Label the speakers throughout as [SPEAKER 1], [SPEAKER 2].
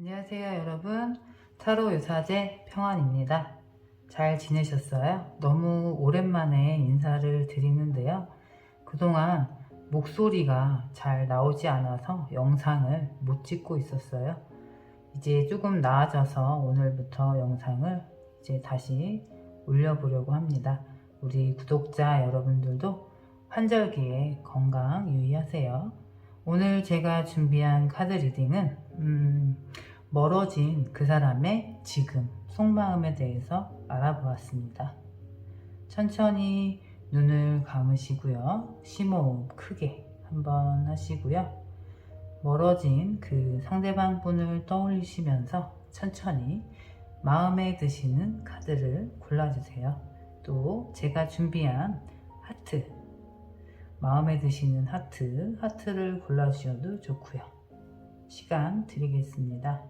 [SPEAKER 1] 안녕하세요 여러분, 타로 유사제 평안입니다. 잘 지내셨어요? 너무 오랜만에 인사를 드리는데요, 그동안 목소리가 잘 나오지 않아서 영상을 못 찍고 있었어요. 이제 조금 나아져서 오늘부터 영상을 이제 다시 올려보려고 합니다. 우리 구독자 여러분들도 환절기에 건강 유의하세요. 오늘 제가 준비한 카드 리딩은 멀어진 그 사람의 지금 속마음에 대해서 알아보았습니다. 천천히 눈을 감으시고요, 심호흡 크게 한번 하시고요, 멀어진 그 상대방 분을 떠올리시면서 천천히 마음에 드시는 카드를 골라주세요. 또 제가 준비한 하트, 마음에 드시는 하트를 골라주셔도 좋고요. 시간 드리겠습니다.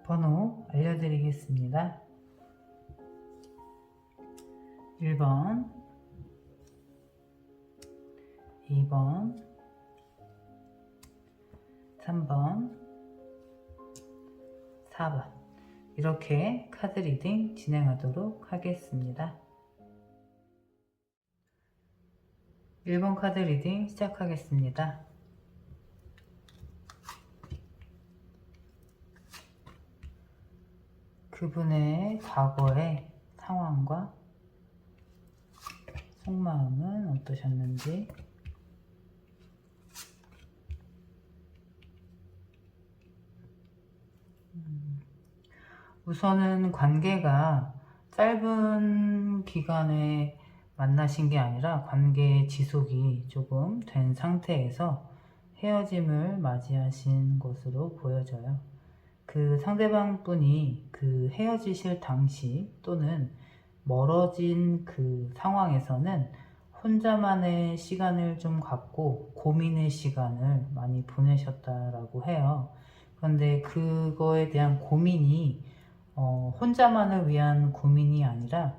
[SPEAKER 1] 번호 알려드리겠습니다. 1번, 2번, 3번, 4번. 이렇게 카드 리딩 진행하도록 하겠습니다. 1번 카드 리딩 시작하겠습니다. 그분의 과거의 상황과 속마음은 어떠셨는지, 우선은 관계가 짧은 기간에 만나신 게 아니라 관계 지속이 조금 된 상태에서 헤어짐을 맞이하신 것으로 보여져요. 그 상대방 분이 그 헤어지실 당시 또는 멀어진 그 상황에서는 혼자만의 시간을 좀 갖고 고민의 시간을 많이 보내셨다라고 해요. 그런데 그거에 대한 고민이 혼자만을 위한 고민이 아니라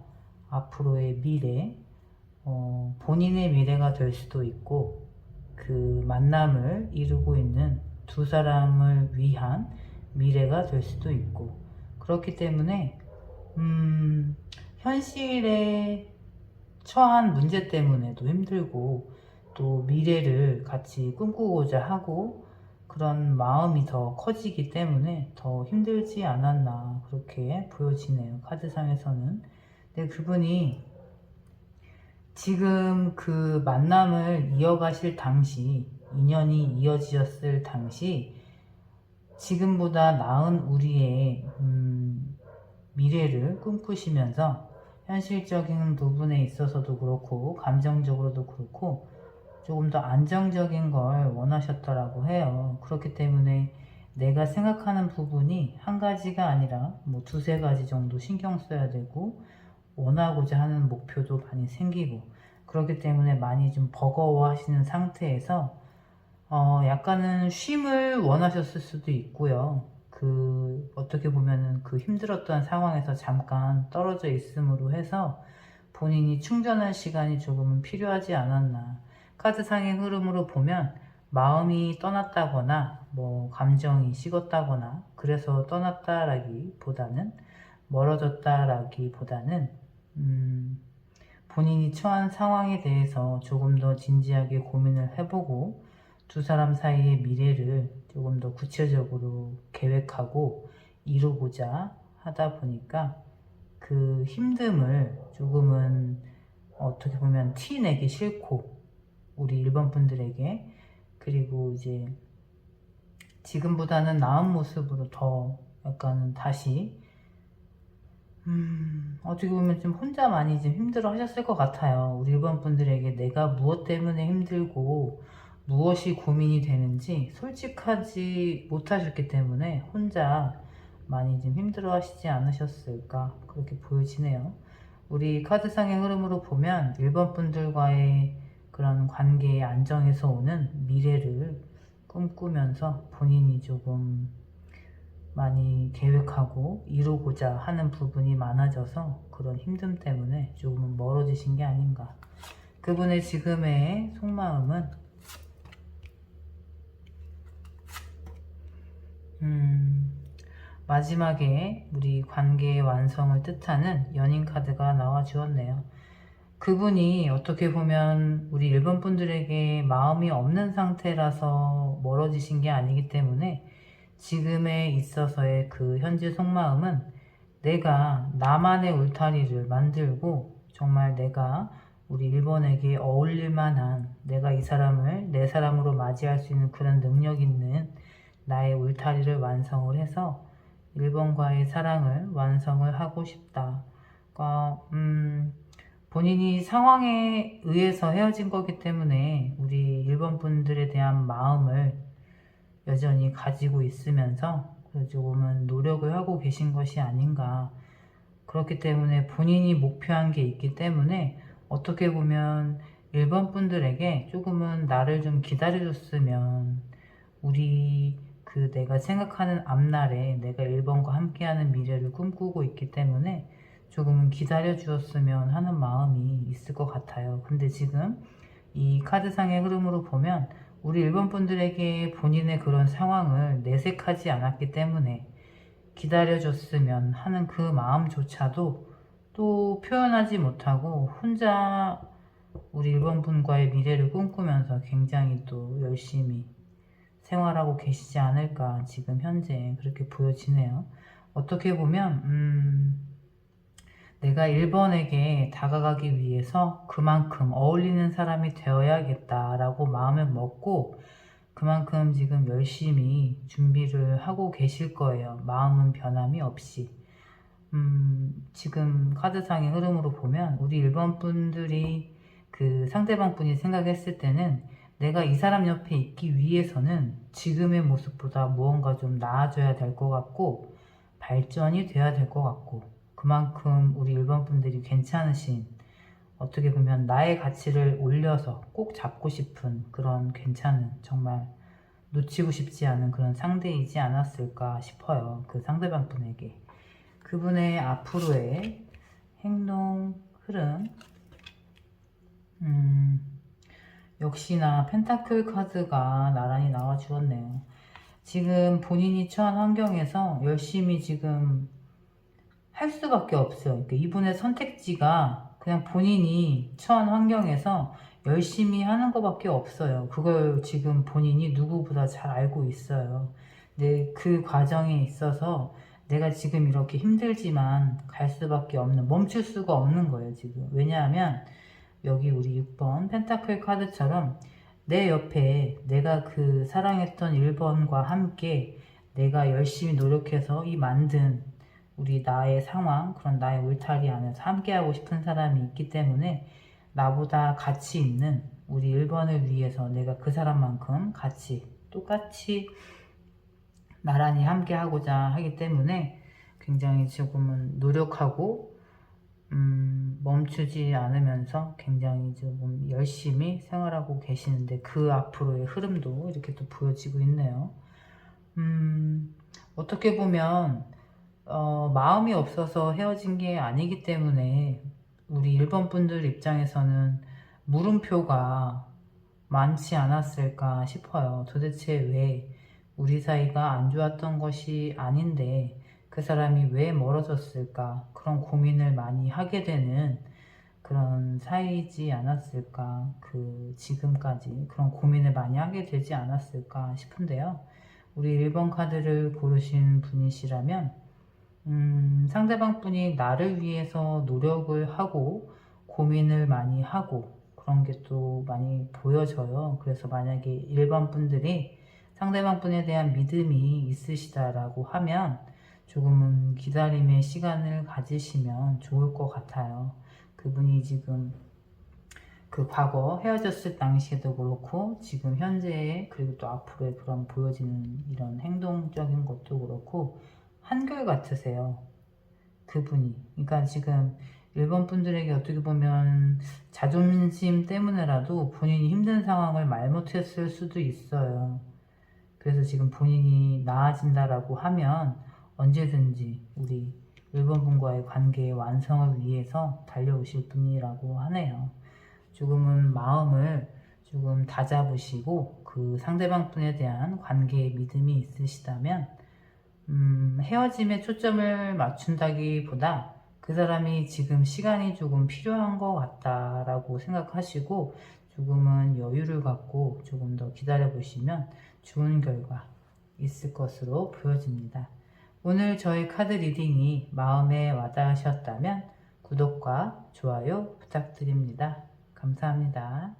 [SPEAKER 1] 앞으로의 미래, 본인의 미래가 될 수도 있고, 그 만남을 이루고 있는 두 사람을 위한 미래가 될 수도 있고, 그렇기 때문에 현실에 처한 문제 때문에도 힘들고, 또 미래를 같이 꿈꾸고자 하고 그런 마음이 더 커지기 때문에 더 힘들지 않았나, 그렇게 보여지네요, 카드상에서는. 근데 그분이 지금 그 만남을 이어가실 당시, 인연이 이어지셨을 당시 지금보다 나은 우리의 미래를 꿈꾸시면서 현실적인 부분에 있어서도 그렇고 감정적으로도 그렇고 조금 더 안정적인 걸 원하셨더라고 해요. 그렇기 때문에 내가 생각하는 부분이 한 가지가 아니라 뭐 두세 가지 정도 신경 써야 되고, 원하고자 하는 목표도 많이 생기고, 그렇기 때문에 많이 좀 버거워 하시는 상태에서 약간은 쉼을 원하셨을 수도 있고요. 어떻게 보면은 그 힘들었던 상황에서 잠깐 떨어져 있음으로 해서 본인이 충전할 시간이 조금은 필요하지 않았나. 카드상의 흐름으로 보면 마음이 떠났다거나 뭐 감정이 식었다거나 그래서 떠났다라기보다는, 멀어졌다라기보다는 본인이 처한 상황에 대해서 조금 더 진지하게 고민을 해보고 두 사람 사이의 미래를 조금 더 구체적으로 계획하고 이루고자 하다 보니까 그 힘듦을 조금은 어떻게 보면 티 내기 싫고, 우리 1번 분들에게, 그리고 이제 지금보다는 나은 모습으로 더 약간은 다시 어떻게 보면 좀 혼자 많이 좀 힘들어 하셨을 것 같아요. 우리 1번 분들에게 내가 무엇 때문에 힘들고 무엇이 고민이 되는지 솔직하지 못하셨기 때문에 혼자 많이 좀 힘들어 하시지 않으셨을까, 그렇게 보여지네요. 우리 카드상의 흐름으로 보면 1번 분들과의 그런 관계의 안정에서 오는 미래를 꿈꾸면서 본인이 조금 많이 계획하고 이루고자 하는 부분이 많아져서 그런 힘듦 때문에 조금은 멀어지신 게 아닌가. 그분의 지금의 속마음은 마지막에 우리 관계의 완성을 뜻하는 연인 카드가 나와 주었네요. 그분이 어떻게 보면 우리 1번 분들에게 마음이 없는 상태라서 멀어지신 게 아니기 때문에 지금에 있어서의 그 현재 속마음은 내가 나만의 울타리를 만들고 정말 내가 우리 1번에게 어울릴 만한, 내가 이 사람을 내 사람으로 맞이할 수 있는 그런 능력 있는 나의 울타리를 완성을 해서 1번과의 사랑을 완성을 하고 싶다. 그러니까 본인이 상황에 의해서 헤어진 거기 때문에 우리 1번 분들에 대한 마음을 여전히 가지고 있으면서 조금은 노력을 하고 계신 것이 아닌가. 그렇기 때문에 본인이 목표한 게 있기 때문에 어떻게 보면 1번 분들에게 조금은 나를 좀 기다려줬으면, 우리 그 내가 생각하는 앞날에 내가 1번과 함께하는 미래를 꿈꾸고 있기 때문에 조금은 기다려 주었으면 하는 마음이 있을 것 같아요. 근데 지금 이 카드상의 흐름으로 보면 우리 1번 분들에게 본인의 그런 상황을 내색하지 않았기 때문에 기다려줬으면 하는 그 마음조차도 또 표현하지 못하고 혼자 우리 1번 분과의 미래를 꿈꾸면서 굉장히 또 열심히 생활하고 계시지 않을까 지금 현재 그렇게 보여지네요. 어떻게 보면 내가 1번에게 다가가기 위해서 그만큼 어울리는 사람이 되어야겠다라고 마음을 먹고 그만큼 지금 열심히 준비를 하고 계실 거예요. 마음은 변함이 없이. 지금 카드상의 흐름으로 보면 우리 1번 분들이 그 상대방 분이 생각했을 때는 내가 이 사람 옆에 있기 위해서는 지금의 모습보다 무언가 좀 나아져야 될 것 같고 발전이 돼야 될 것 같고, 그만큼 우리 1번 분들이 괜찮으신, 어떻게 보면 나의 가치를 올려서 꼭 잡고 싶은 그런 괜찮은, 정말 놓치고 싶지 않은 그런 상대이지 않았을까 싶어요. 그 상대방 분에게. 그분의 앞으로의 행동 흐름, 역시나 펜타클 카드가 나란히 나와 주었네요. 지금 본인이 처한 환경에서 열심히 지금 할 수밖에 없어요. 그러니까 이분의 선택지가 그냥 본인이 처한 환경에서 열심히 하는 것밖에 없어요. 그걸 지금 본인이 누구보다 잘 알고 있어요. 근데 그 과정에 있어서 내가 지금 이렇게 힘들지만 갈 수밖에 없는, 멈출 수가 없는 거예요, 지금. 왜냐하면 여기 우리 6번 펜타클 카드처럼 내 옆에 내가 그 사랑했던 1번과 함께 내가 열심히 노력해서 이 만든 우리 나의 상황, 그런 나의 울타리 안에서 함께하고 싶은 사람이 있기 때문에 나보다 가치 있는 우리 1번을 위해서 내가 그 사람만큼 같이 똑같이 나란히 함께하고자 하기 때문에 굉장히 조금은 노력하고 멈추지 않으면서 굉장히 조금 열심히 생활하고 계시는데 그 앞으로의 흐름도 이렇게 또 보여지고 있네요. 어떻게 보면 마음이 없어서 헤어진 게 아니기 때문에 우리 1번 분들 입장에서는 물음표가 많지 않았을까 싶어요. 도대체 왜 우리 사이가 안 좋았던 것이 아닌데 그 사람이 왜 멀어졌을까, 그런 고민을 많이 하게 되는 그런 사이지 않았을까, 그 지금까지 그런 고민을 많이 하게 되지 않았을까 싶은데요. 우리 1번 카드를 고르신 분이시라면 상대방 분이 나를 위해서 노력을 하고 고민을 많이 하고 그런 게 또 많이 보여져요. 그래서 만약에 1번 분들이 상대방 분에 대한 믿음이 있으시다라고 하면 조금은 기다림의 시간을 가지시면 좋을 것 같아요. 그분이 지금 그 과거 헤어졌을 당시에도 그렇고 지금 현재의, 그리고 또 앞으로의 그런 보여지는 이런 행동적인 것도 그렇고 한결같으세요. 그분이. 그러니까 지금 1번 분들에게 어떻게 보면 자존심 때문에라도 본인이 힘든 상황을 말 못했을 수도 있어요. 그래서 지금 본인이 나아진다라고 하면 언제든지 우리 1번 분과의 관계의 완성을 위해서 달려오실 분이라고 하네요. 조금은 마음을 조금 다잡으시고 그 상대방 분에 대한 관계에 믿음이 있으시다면 헤어짐에 초점을 맞춘다기보다 그 사람이 지금 시간이 조금 필요한 것 같다라고 생각하시고 조금은 여유를 갖고 조금 더 기다려 보시면 좋은 결과 있을 것으로 보여집니다. 오늘 저희 카드 리딩이 마음에 와닿으셨다면 구독과 좋아요 부탁드립니다. 감사합니다.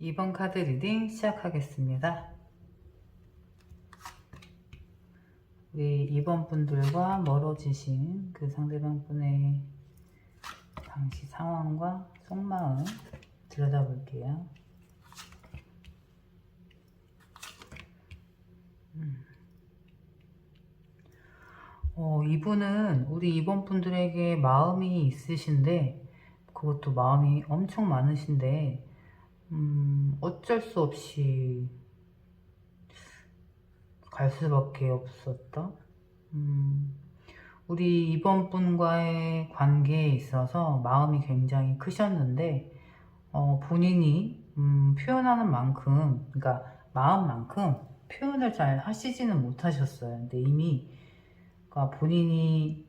[SPEAKER 1] 2번 카드 리딩 시작하겠습니다. 우리 2번 분들과 멀어지신 그 상대방 분의 당시 상황과 속마음 들여다볼게요. 이분은 우리 2번 분들에게 마음이 있으신데 그것도 마음이 엄청 많으신데 어쩔 수 없이 갈 수밖에 없었다. 우리 2번 분과의 관계에 있어서 마음이 굉장히 크셨는데 본인이 표현하는 만큼, 그러니까 마음만큼 표현을 잘 하시지는 못하셨어요. 근데 이미 그러니까 본인이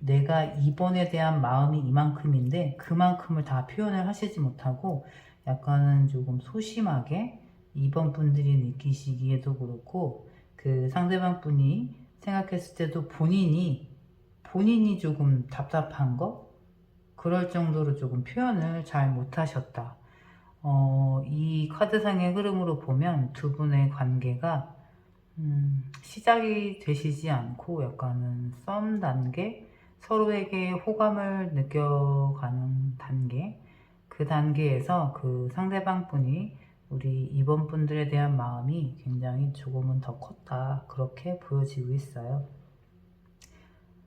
[SPEAKER 1] 내가 2번에 대한 마음이 이만큼인데 그만큼을 다 표현을 하시지 못하고 약간은 조금 소심하게 2번 분들이 느끼시기에도 그렇고 그 상대방 분이 생각했을 때도 본인이 조금 답답한 거 그럴 정도로 조금 표현을 잘 못하셨다. 이 카드상의 흐름으로 보면 두 분의 관계가 시작이 되시지 않고 약간은 썸 단계, 서로에게 호감을 느껴가는 단계, 그 단계에서 그 상대방 분이 우리 2번 분들에 대한 마음이 굉장히 조금은 더 컸다, 그렇게 보여지고 있어요.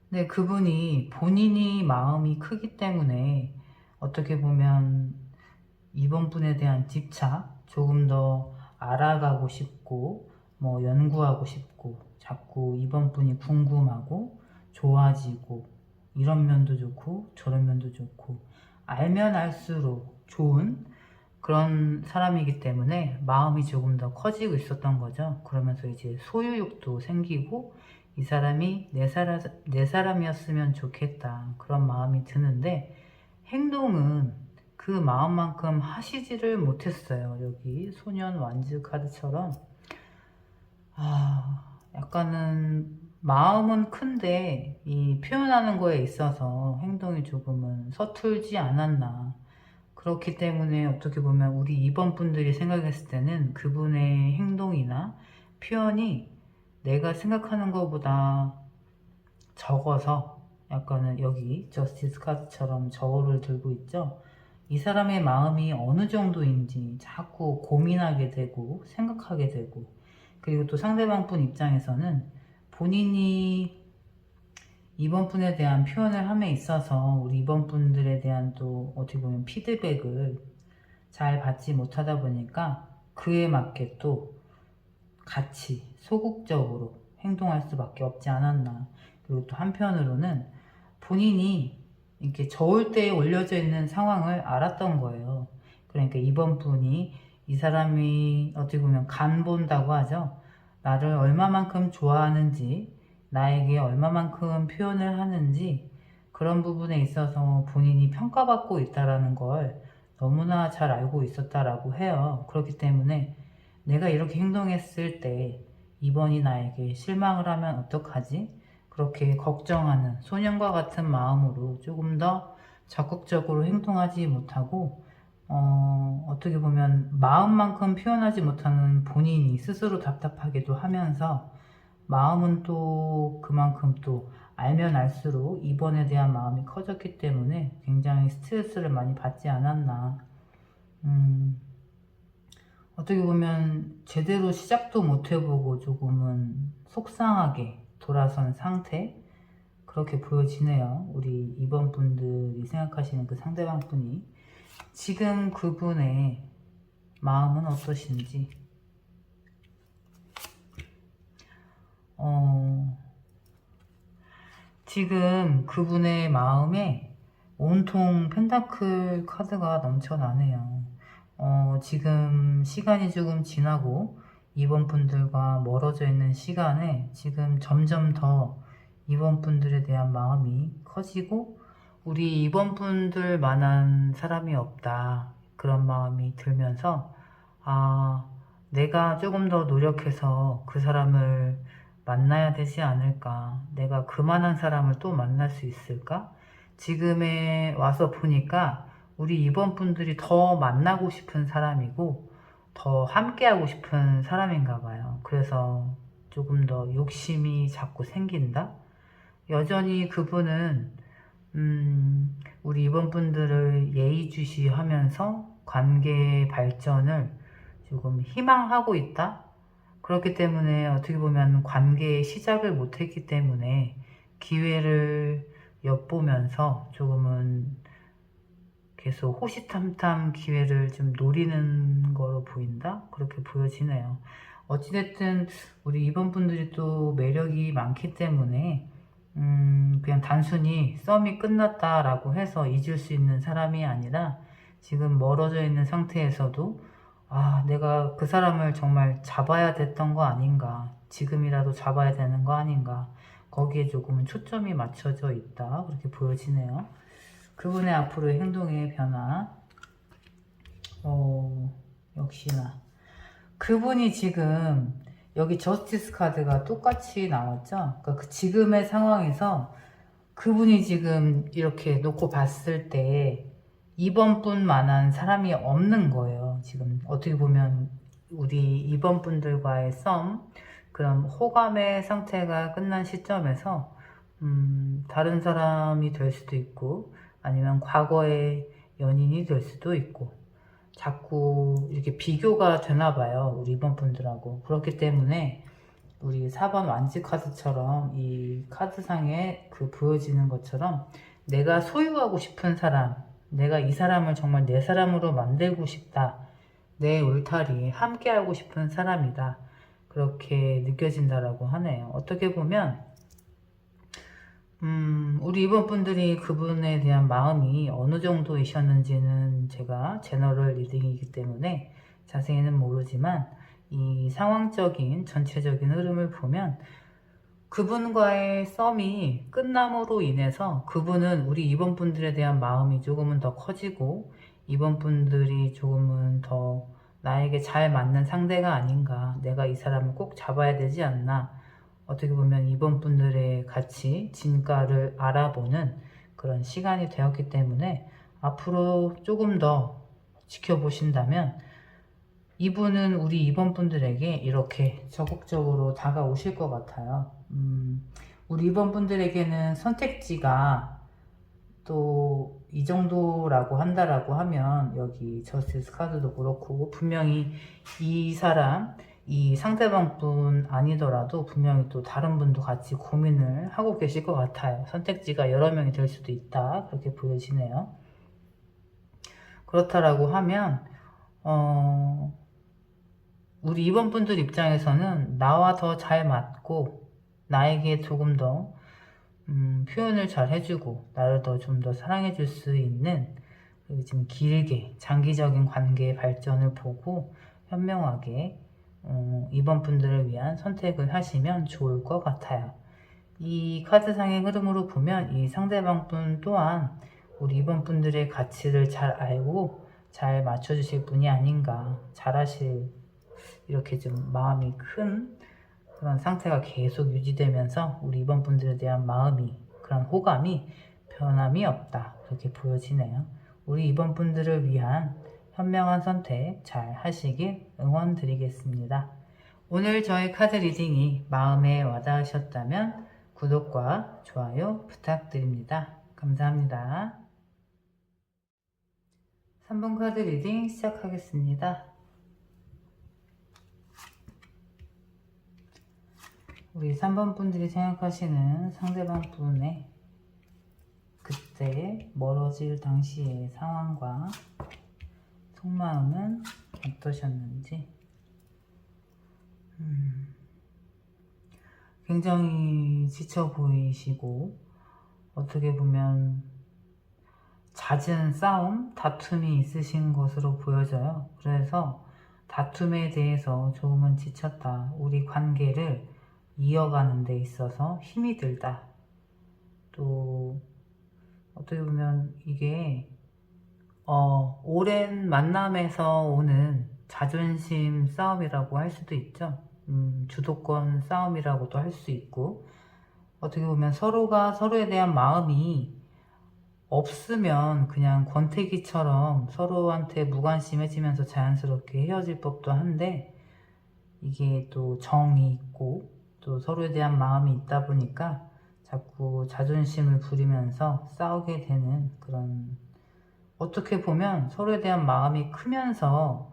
[SPEAKER 1] 근데 그분이 본인이 마음이 크기 때문에 어떻게 보면 2번 분에 대한 집착, 조금 더 알아가고 싶고 뭐 연구하고 싶고 자꾸 2번 분이 궁금하고 좋아지고 이런 면도 좋고 저런 면도 좋고 알면 알수록 좋은 그런 사람이기 때문에 마음이 조금 더 커지고 있었던 거죠. 그러면서 이제 소유욕도 생기고 이 사람이 내 사람이었으면 좋겠다 그런 마음이 드는데 행동은 그 마음만큼 하시지를 못했어요. 여기 소년 완즈 카드처럼 약간은 마음은 큰데 이 표현하는 거에 있어서 행동이 조금은 서툴지 않았나. 그렇기 때문에 어떻게 보면 우리 2번 분들이 생각했을 때는 그분의 행동이나 표현이 내가 생각하는 것보다 적어서 약간은 여기 저스티스 카드처럼 저울을 들고 있죠. 이 사람의 마음이 어느 정도인지 자꾸 고민하게 되고 생각하게 되고 그리고 또 상대방 분 입장에서는 본인이 이번 분에 대한 표현을 함에 있어서 우리 이번 분들에 대한 또 어떻게 보면 피드백을 잘 받지 못하다 보니까 그에 맞게 또 같이 소극적으로 행동할 수밖에 없지 않았나. 그리고 또 한편으로는 본인이 이렇게 저울대에 올려져 있는 상황을 알았던 거예요. 그러니까 이번 분이 이 사람이 어떻게 보면 간 본다고 하죠. 나를 얼마만큼 좋아하는지, 나에게 얼마만큼 표현을 하는지 그런 부분에 있어서 본인이 평가받고 있다라는 걸 너무나 잘 알고 있었다라고 해요. 그렇기 때문에 내가 이렇게 행동했을 때 이번이 나에게 실망을 하면 어떡하지? 그렇게 걱정하는 소년과 같은 마음으로 조금 더 적극적으로 행동하지 못하고 어떻게 보면 마음만큼 표현하지 못하는 본인이 스스로 답답하기도 하면서 마음은 또 그만큼 또 알면 알수록 이번에 대한 마음이 커졌기 때문에 굉장히 스트레스를 많이 받지 않았나. 어떻게 보면 제대로 시작도 못 해보고 조금은 속상하게 돌아선 상태 그렇게 보여지네요. 우리 2번 분들이 생각하시는 그 상대방 분이 지금 그분의 마음은 어떠신지. 지금 그분의 마음에 온통 펜타클 카드가 넘쳐나네요. 지금 시간이 조금 지나고 이번 분들과 멀어져 있는 시간에 지금 점점 더 이번 분들에 대한 마음이 커지고, 우리 이번 분들만한 사람이 없다, 그런 마음이 들면서, 아, 내가 조금 더 노력해서 그 사람을 만나야 되지 않을까, 내가 그만한 사람을 또 만날 수 있을까. 지금에 와서 보니까 우리 이번 분들이 더 만나고 싶은 사람이고 더 함께하고 싶은 사람인가 봐요. 그래서 조금 더 욕심이 자꾸 생긴다. 여전히 그분은 우리 이번 분들을 예의주시하면서 관계 발전을 조금 희망하고 있다. 그렇기 때문에 어떻게 보면 관계의 시작을 못했기 때문에 기회를 엿보면서 조금은 계속 호시탐탐 기회를 좀 노리는 거로 보인다? 그렇게 보여지네요. 어찌됐든 우리 이번 분들이 또 매력이 많기 때문에 그냥 단순히 썸이 끝났다라고 해서 잊을 수 있는 사람이 아니라, 지금 멀어져 있는 상태에서도 내가 그 사람을 정말 잡아야 됐던 거 아닌가, 지금이라도 잡아야 되는 거 아닌가, 거기에 조금은 초점이 맞춰져 있다, 그렇게 보여지네요. 그분의 앞으로의 행동의 변화, 역시나 그분이 지금 여기 저스티스 카드가 똑같이 나왔죠. 그러니까 그 지금의 상황에서 그분이 지금 이렇게 놓고 봤을 때 이번 분만한 사람이 없는 거예요. 지금 어떻게 보면 우리 이번 분들과의 썸, 그런 호감의 상태가 끝난 시점에서 다른 사람이 될 수도 있고 아니면 과거의 연인이 될 수도 있고, 자꾸 이렇게 비교가 되나 봐요, 우리 이번 분들하고. 그렇기 때문에 우리 4번 완지 카드처럼 이 카드상에 그 보여지는 것처럼 내가 소유하고 싶은 사람, 내가 이 사람을 정말 내 사람으로 만들고 싶다, 내 울타리에 함께하고 싶은 사람이다, 그렇게 느껴진다라고 하네요. 어떻게 보면 우리 이번 분들이 그분에 대한 마음이 어느 정도이셨는지는 제가 제너럴 리딩이기 때문에 자세히는 모르지만, 이 상황적인 전체적인 흐름을 보면 그분과의 썸이 끝남으로 인해서 그분은 우리 이번 분들에 대한 마음이 조금은 더 커지고, 이번 분들이 조금은 더 나에게 잘 맞는 상대가 아닌가, 내가 이 사람을 꼭 잡아야 되지 않나, 어떻게 보면 이번 분들의 가치, 진가를 알아보는 그런 시간이 되었기 때문에 앞으로 조금 더 지켜보신다면 이분은 우리 이번 분들에게 이렇게 적극적으로 다가오실 것 같아요. 우리 이번 분들에게는 선택지가 또 이 정도라고 한다라고 하면, 여기 저스티스 카드도 그렇고 분명히 이 사람, 이 상대방 분 아니더라도 분명히 또 다른 분도 같이 고민을 하고 계실 것 같아요. 선택지가 여러 명이 될 수도 있다, 그렇게 보여지네요. 그렇다라고 하면 우리 이번 분들 입장에서는 나와 더 잘 맞고 나에게 조금 더 표현을 잘 해주고 나를 더 좀 더 사랑해 줄 수 있는, 그리고 좀 길게 장기적인 관계의 발전을 보고 현명하게 이번 분들을 위한 선택을 하시면 좋을 것 같아요. 이 카드상의 흐름으로 보면 이 상대방 분 또한 우리 이번 분들의 가치를 잘 알고 잘 맞춰주실 분이 아닌가, 잘하실, 이렇게 좀 마음이 큰 그런 상태가 계속 유지되면서 우리 이번 분들에 대한 마음이, 그런 호감이 변함이 없다, 그렇게 보여지네요. 우리 이번 분들을 위한 현명한 선택 잘 하시길 응원드리겠습니다. 오늘 저의 카드 리딩이 마음에 와닿으셨다면 구독과 좋아요 부탁드립니다. 감사합니다. 3번 카드 리딩 시작하겠습니다. 우리 3번 분들이 생각하시는 상대방 분의 때 멀어질 당시의 상황과 속마음은 어떠셨는지. 굉장히 지쳐 보이시고 어떻게 보면 잦은 싸움, 다툼이 있으신 것으로 보여져요. 그래서 다툼에 대해서 조금은 지쳤다. 우리 관계를 이어가는 데 있어서 힘이 들다. 또 어떻게 보면 이게 오랜 만남에서 오는 자존심 싸움이라고 할 수도 있죠. 주도권 싸움이라고도 할 수 있고, 어떻게 보면 서로가 서로에 대한 마음이 없으면 그냥 권태기처럼 서로한테 무관심해지면서 자연스럽게 헤어질 법도 한데, 이게 또 정이 있고 또 서로에 대한 마음이 있다 보니까 자꾸 자존심을 부리면서 싸우게 되는 그런, 어떻게 보면 서로에 대한 마음이 크면서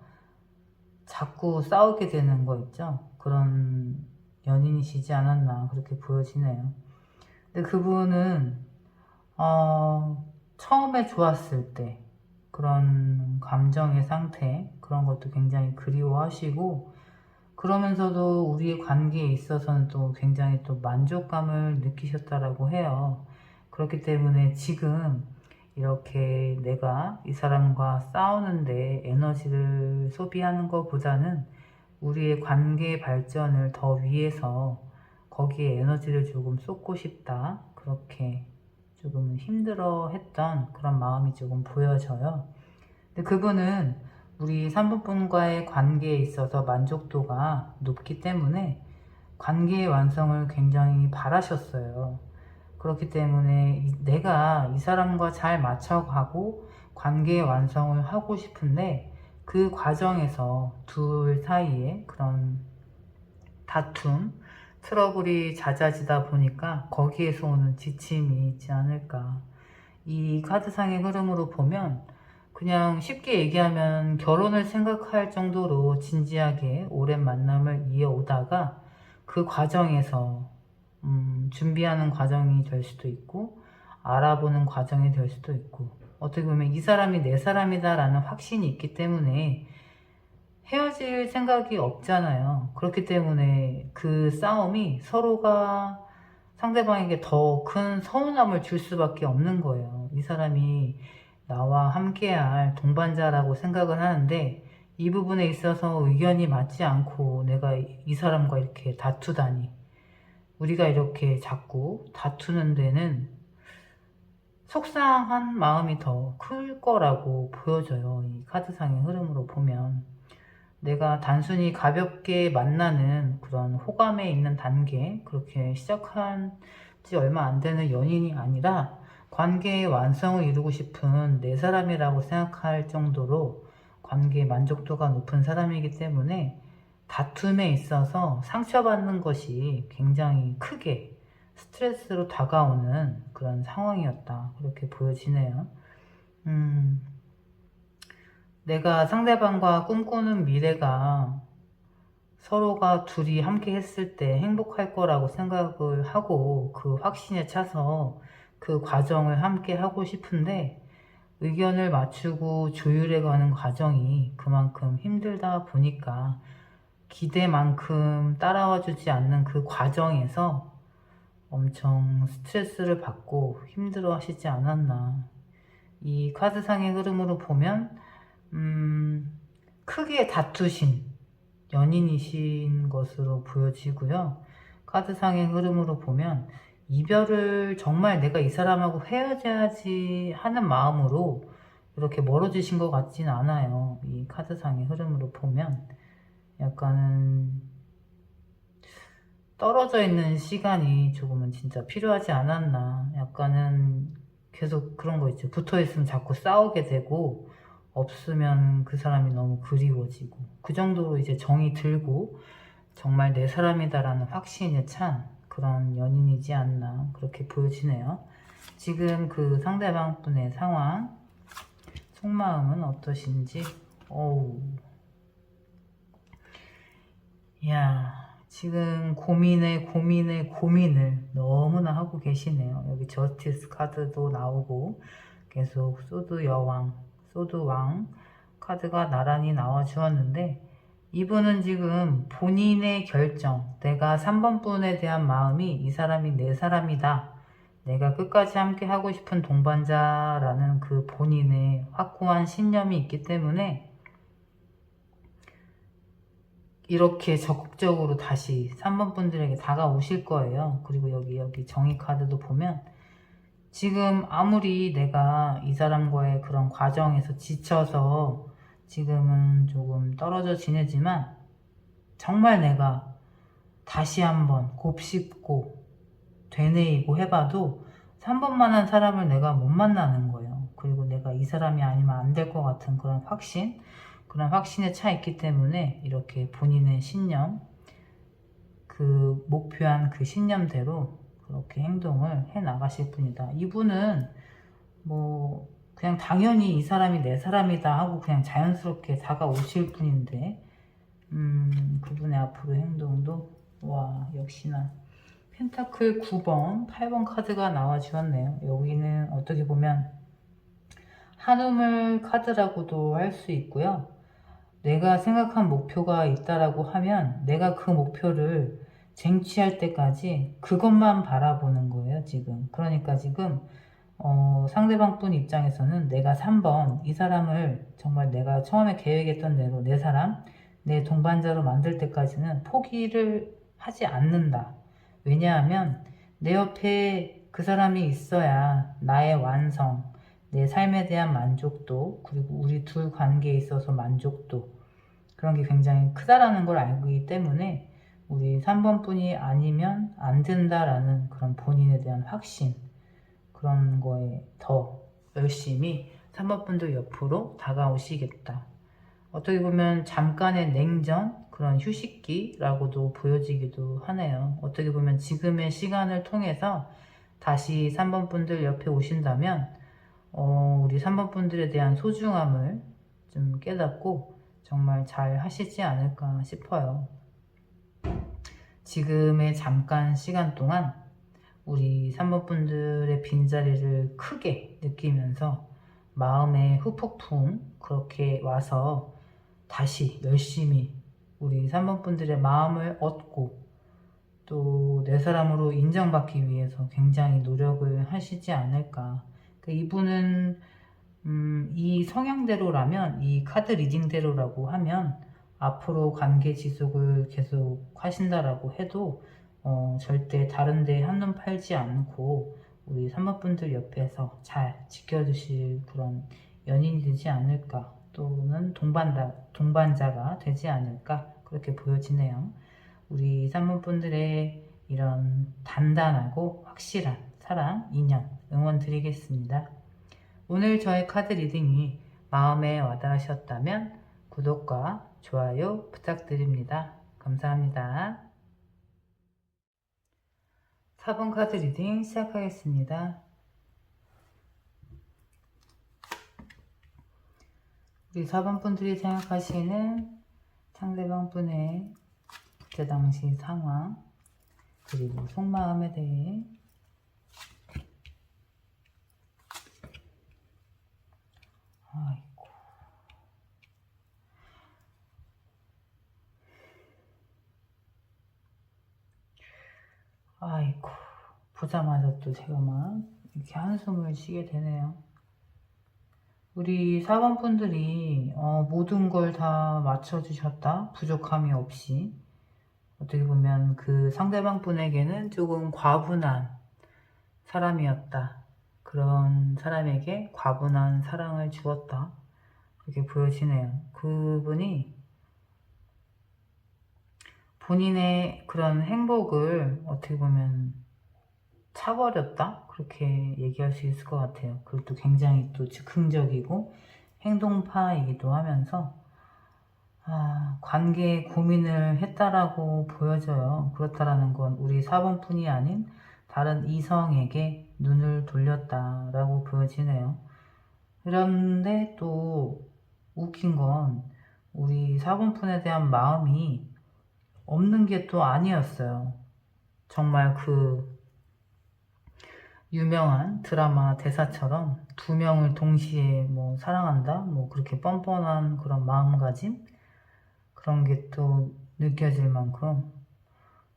[SPEAKER 1] 자꾸 싸우게 되는 거 있죠. 그런 연인이시지 않았나 그렇게 보여지네요. 근데 그분은 처음에 좋았을 때 그런 감정의 상태, 그런 것도 굉장히 그리워하시고, 그러면서도 우리의 관계에 있어서는 또 굉장히 또 만족감을 느끼셨다라고 해요. 그렇기 때문에 지금 이렇게 내가 이 사람과 싸우는데 에너지를 소비하는 것보다는 우리의 관계 발전을 더 위해서 거기에 에너지를 조금 쏟고 싶다, 그렇게 조금 힘들어 했던 그런 마음이 조금 보여져요. 근데 그분은 우리 3분과의 관계에 있어서 만족도가 높기 때문에 관계의 완성을 굉장히 바라셨어요. 그렇기 때문에 내가 이 사람과 잘 맞춰가고 관계의 완성을 하고 싶은데, 그 과정에서 둘 사이에 그런 다툼, 트러블이 잦아지다 보니까 거기에서 오는 지침이 있지 않을까. 이 카드상의 흐름으로 보면 그냥 쉽게 얘기하면 결혼을 생각할 정도로 진지하게 오랜 만남을 이어오다가 그 과정에서 준비하는 과정이 될 수도 있고 알아보는 과정이 될 수도 있고, 어떻게 보면 이 사람이 내 사람이다 라는 확신이 있기 때문에 헤어질 생각이 없잖아요. 그렇기 때문에 그 싸움이 서로가 상대방에게 더 큰 서운함을 줄 수밖에 없는 거예요. 이 사람이 나와 함께할 동반자라고 생각을 하는데 이 부분에 있어서 의견이 맞지 않고 내가 이 사람과 이렇게 다투다니, 우리가 이렇게 자꾸 다투는 데는 속상한 마음이 더 클 거라고 보여져요. 이 카드상의 흐름으로 보면 내가 단순히 가볍게 만나는 그런 호감에 있는 단계, 그렇게 시작한 지 얼마 안 되는 연인이 아니라 관계의 완성을 이루고 싶은 내 사람이라고 생각할 정도로 관계의 만족도가 높은 사람이기 때문에 다툼에 있어서 상처받는 것이 굉장히 크게 스트레스로 다가오는 그런 상황이었다, 그렇게 보여지네요. 내가 상대방과 꿈꾸는 미래가 서로가 둘이 함께 했을 때 행복할 거라고 생각을 하고 그 확신에 차서 그 과정을 함께 하고 싶은데, 의견을 맞추고 조율해가는 과정이 그만큼 힘들다 보니까 기대만큼 따라와 주지 않는 그 과정에서 엄청 스트레스를 받고 힘들어 하시지 않았나. 이 카드상의 흐름으로 보면 크게 다투신 연인이신 것으로 보여지고요. 카드상의 흐름으로 보면 이별을 정말 내가 이 사람하고 헤어져야지 하는 마음으로 이렇게 멀어지신 것 같진 않아요. 이 카드상의 흐름으로 보면 약간은 떨어져 있는 시간이 조금은 진짜 필요하지 않았나. 약간은 계속 그런 거 있죠. 붙어 있으면 자꾸 싸우게 되고 없으면 그 사람이 너무 그리워지고, 그 정도로 이제 정이 들고 정말 내 사람이다라는 확신에 찬 그런 연인이지 않나 그렇게 보여지네요. 지금 그 상대방 분의 상황, 속마음은 어떠신지. 야, 지금 고민을 너무나 하고 계시네요. 여기 저스티스 카드도 나오고 계속 소드 왕 카드가 나란히 나와 주었는데, 이분은 지금 본인의 결정, 내가 3번 분에 대한 마음이 이 사람이 내 사람이다, 내가 끝까지 함께 하고 싶은 동반자라는 그 본인의 확고한 신념이 있기 때문에 이렇게 적극적으로 다시 3번 분들에게 다가오실 거예요. 그리고 여기 정의 카드도 보면, 지금 아무리 내가 이 사람과의 그런 과정에서 지쳐서 지금은 조금 떨어져 지내지만, 정말 내가 다시 한번 곱씹고 되뇌이고 해봐도 3번만한 사람을 내가 못 만나는 거예요. 그리고 내가 이 사람이 아니면 안 될 것 같은 그런 확신에 차 있기 때문에 이렇게 본인의 신념, 그 목표한 그 신념대로 그렇게 행동을 해 나가실 분이다. 이분은 뭐 그냥 당연히 이 사람이 내 사람이다 하고 그냥 자연스럽게 다가오실 분인데, 그분의 앞으로 행동도, 와, 역시나 펜타클 9번, 8번 카드가 나와 주었네요. 여기는 어떻게 보면 한우물 카드라고도 할 수 있고요. 내가 생각한 목표가 있다라고 하면 내가 그 목표를 쟁취할 때까지 그것만 바라보는 거예요, 지금. 그러니까 지금 상대방 분 입장에서는 내가 3번 이 사람을 정말 내가 처음에 계획했던 대로 내 사람, 내 동반자로 만들 때까지는 포기를 하지 않는다. 왜냐하면 내 옆에 그 사람이 있어야 나의 완성, 내 삶에 대한 만족도, 그리고 우리 둘 관계에 있어서 만족도, 그런 게 굉장히 크다라는 걸 알기 때문에 우리 3번 분이 아니면 안 된다라는 그런 본인에 대한 확신, 그런 거에 더 열심히 3번 분들 옆으로 다가오시겠다. 어떻게 보면 잠깐의 냉전, 그런 휴식기라고도 보여지기도 하네요. 어떻게 보면 지금의 시간을 통해서 다시 3번 분들 옆에 오신다면 우리 3번 분들에 대한 소중함을 좀 깨닫고 정말 잘 하시지 않을까 싶어요. 지금의 잠깐 시간 동안 우리 3번 분들의 빈자리를 크게 느끼면서 마음의 후폭풍 그렇게 와서 다시 열심히 우리 3번 분들의 마음을 얻고 또 내 사람으로 인정받기 위해서 굉장히 노력을 하시지 않을까. 이분은 이 성향대로라면, 이 카드 리딩대로라고 하면 앞으로 관계 지속을 계속 하신다라고 해도 절대 다른데 한눈 팔지 않고 우리 3번 분들 옆에서 잘 지켜주실 그런 연인이 되지 않을까, 또는 동반자가 되지 않을까, 그렇게 보여지네요. 우리 3번 분들의 이런 단단하고 확실한 사랑, 인연 응원 드리겠습니다. 오늘 저의 카드 리딩이 마음에 와닿으셨다면 구독과 좋아요 부탁드립니다. 감사합니다. 4번 카드 리딩 시작하겠습니다. 우리 4번 분들이 생각하시는 상대방 분의 그때 당시 상황, 그리고 속마음에 대해 아이고, 보자마자 또 제가 막 이렇게 한숨을 쉬게 되네요. 우리 4번 분들이 모든 걸 다 맞춰주셨다, 부족함이 없이. 어떻게 보면 그 상대방 분에게는 조금 과분한 사람이었다, 그런 사람에게 과분한 사랑을 주었다, 그렇게 보여지네요. 그분이 본인의 그런 행복을 어떻게 보면 차버렸다, 그렇게 얘기할 수 있을 것 같아요. 그것도 굉장히 또 즉흥적이고 행동파이기도 하면서 관계에 고민을 했다라고 보여져요. 그렇다라는 건 우리 4번 뿐이 아닌 다른 이성에게 눈을 돌렸다라고 보여지네요. 그런데 또 웃긴 건 우리 4번 푼에 대한 마음이 없는 게 또 아니었어요. 정말 그 유명한 드라마 대사처럼 두 명을 동시에 뭐 사랑한다? 뭐 그렇게 뻔뻔한 그런 마음가짐? 그런 게 또 느껴질 만큼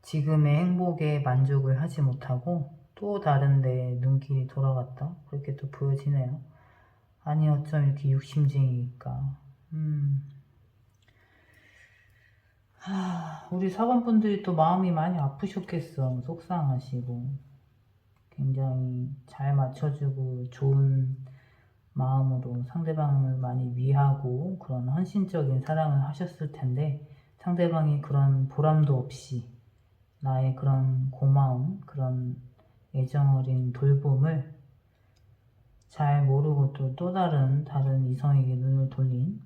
[SPEAKER 1] 지금의 행복에 만족을 하지 못하고 또 다른 데 눈길이 돌아갔다? 그렇게 또 보여지네요. 아니 어쩜 이렇게 욕심쟁이일까. 우리 사관분들이 또 마음이 많이 아프셨겠어. 속상하시고 굉장히 잘 맞춰주고 좋은 마음으로 상대방을 많이 위하고 그런 헌신적인 사랑을 하셨을 텐데 상대방이 그런 보람도 없이 나의 그런 고마움, 그런 애정 어린 돌봄을 잘 모르고 또 다른 이성에게 눈을 돌린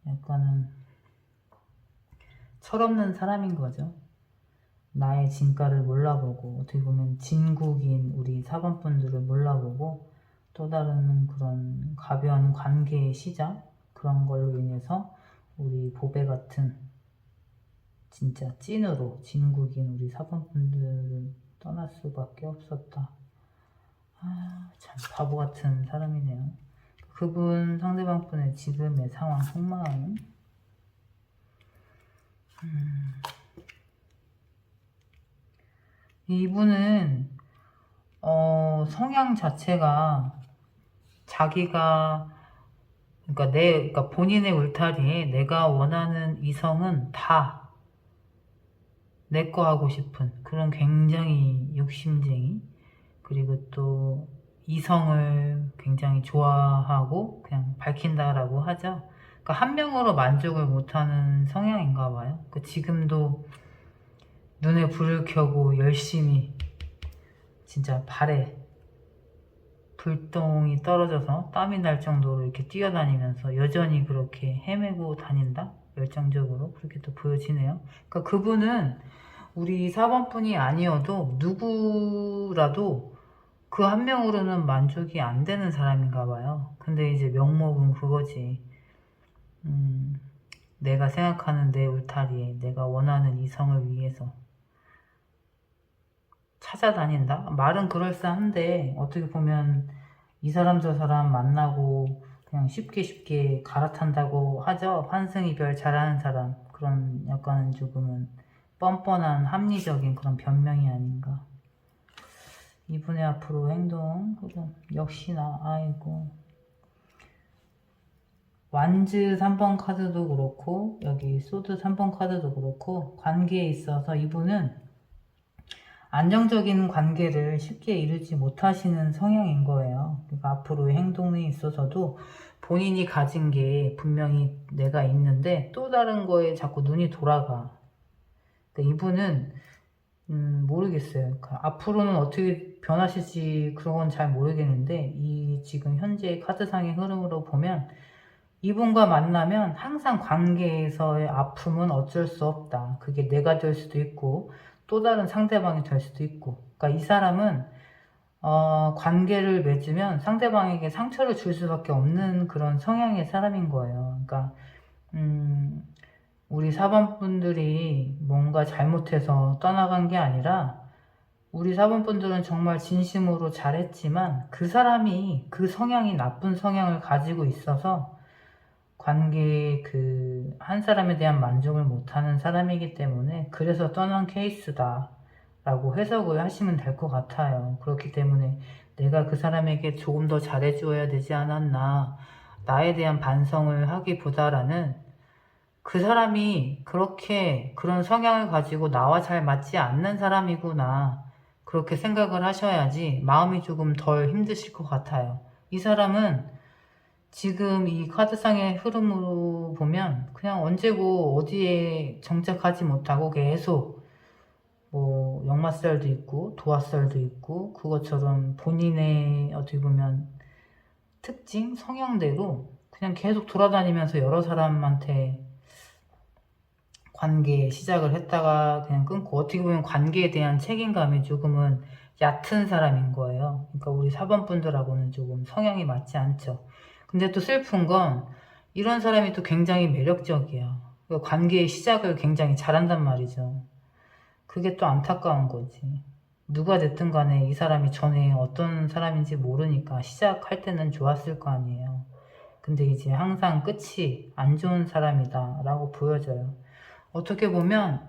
[SPEAKER 1] 약간은 철없는 사람인 거죠. 나의 진가를 몰라보고 어떻게 보면 진국인 우리 사관분들을 몰라보고 또 다른 그런 가벼운 관계의 시작 그런 걸로 인해서 우리 보배 같은 진짜 찐으로 진국인 우리 사관분들을 떠날 수밖에 없었다. 참 바보 같은 사람이네요. 그분 상대방 분의 지금의 상황 속마음은 이분은 성향 자체가 자기가 그러니까 본인의 울타리에 내가 원하는 이성은 다 내 거 하고 싶은 그런 굉장히 욕심쟁이 그리고 또 이성을 굉장히 좋아하고 그냥 밝힌다라고 하죠. 그러니까 한 명으로 만족을 못하는 성향인가 봐요. 지금도 눈에 불을 켜고 열심히 진짜 발에 불똥이 떨어져서 땀이 날 정도로 이렇게 뛰어다니면서 여전히 그렇게 헤매고 다닌다? 열정적으로 그렇게 또 보여지네요. 그러니까 그분은 우리 4번뿐이 아니어도 누구라도 그 한 명으로는 만족이 안 되는 사람인가 봐요. 근데 이제 명목은 그거지. 내가 생각하는 내 울타리에 내가 원하는 이성을 위해서 찾아다닌다? 말은 그럴싸한데 어떻게 보면 이 사람 저 사람 만나고 그냥 쉽게 갈아탄다고 하죠. 환승이별 잘하는 사람. 그런 약간 조금은 뻔뻔한 합리적인 그런 변명이 아닌가. 이분의 앞으로 행동 흐름 역시나 아이고 완즈 3번 카드도 그렇고 여기 소드 3번 카드도 그렇고 관계에 있어서 이분은 안정적인 관계를 쉽게 이루지 못하시는 성향인 거예요. 그러니까 앞으로의 행동에 있어서도 본인이 가진 게 분명히 내가 있는데 또 다른 거에 자꾸 눈이 돌아가. 그러니까 이분은 모르겠어요. 그러니까 앞으로는 어떻게 변하실지 그런 건 잘 모르겠는데 이 지금 현재 카드상의 흐름으로 보면 이분과 만나면 항상 관계에서의 아픔은 어쩔 수 없다. 그게 내가 될 수도 있고 또 다른 상대방이 될 수도 있고. 그러니까 이 사람은 관계를 맺으면 상대방에게 상처를 줄 수밖에 없는 그런 성향의 사람인 거예요. 그러니까 우리 사번분들이 뭔가 잘못해서 떠나간 게 아니라 우리 사번분들은 정말 진심으로 잘했지만 그 사람이 그 성향이 나쁜 성향을 가지고 있어서 관계에 한 사람에 대한 만족을 못하는 사람이기 때문에 그래서 떠난 케이스다 라고 해석을 하시면 될 것 같아요. 그렇기 때문에 내가 그 사람에게 조금 더 잘해줘야 되지 않았나 나에 대한 반성을 하기보다라는 그 사람이 그렇게 그런 성향을 가지고 나와 잘 맞지 않는 사람이구나 그렇게 생각을 하셔야지 마음이 조금 덜 힘드실 것 같아요. 이 사람은 지금 이 카드상의 흐름으로 보면 그냥 언제고 어디에 정착하지 못하고 계속 뭐 역마살도 있고 도화살도 있고 그것처럼 본인의 어떻게 보면 특징, 성향대로 그냥 계속 돌아다니면서 여러 사람한테 관계 시작을 했다가 그냥 끊고 어떻게 보면 관계에 대한 책임감이 조금은 얕은 사람인 거예요. 그러니까 우리 4번 분들하고는 조금 성향이 맞지 않죠. 근데 또 슬픈 건 이런 사람이 또 굉장히 매력적이야. 그 관계의 시작을 굉장히 잘한단 말이죠. 그게 또 안타까운 거지. 누가 됐든 간에 이 사람이 전에 어떤 사람인지 모르니까 시작할 때는 좋았을 거 아니에요. 근데 이제 항상 끝이 안 좋은 사람이다 라고 보여져요. 어떻게 보면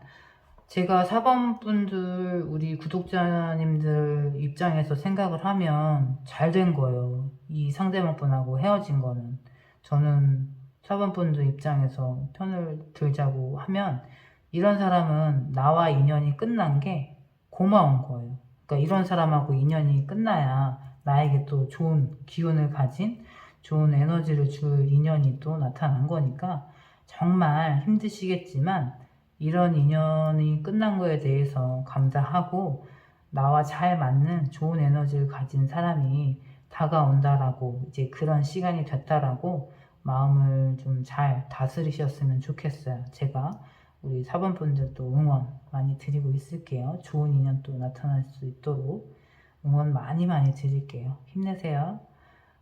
[SPEAKER 1] 제가 사범분들, 우리 구독자님들 입장에서 생각을 하면 잘 된 거예요. 이 상대방 분하고 헤어진 거는. 저는 사범분들 입장에서 편을 들자고 하면 이런 사람은 나와 인연이 끝난 게 고마운 거예요. 그러니까 이런 사람하고 인연이 끝나야 나에게 또 좋은 기운을 가진 좋은 에너지를 줄 인연이 또 나타난 거니까 정말 힘드시겠지만 이런 인연이 끝난 거에 대해서 감사하고 나와 잘 맞는 좋은 에너지를 가진 사람이 다가온다라고 이제 그런 시간이 됐다라고 마음을 좀 잘 다스리셨으면 좋겠어요. 제가 우리 사번분들도 응원 많이 드리고 있을게요. 좋은 인연 또 나타날 수 있도록 응원 많이 드릴게요. 힘내세요.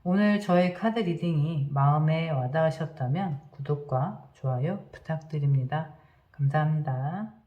[SPEAKER 1] 오늘 저의 카드 리딩이 마음에 와닿으셨다면 구독과 좋아요 부탁드립니다. 감사합니다.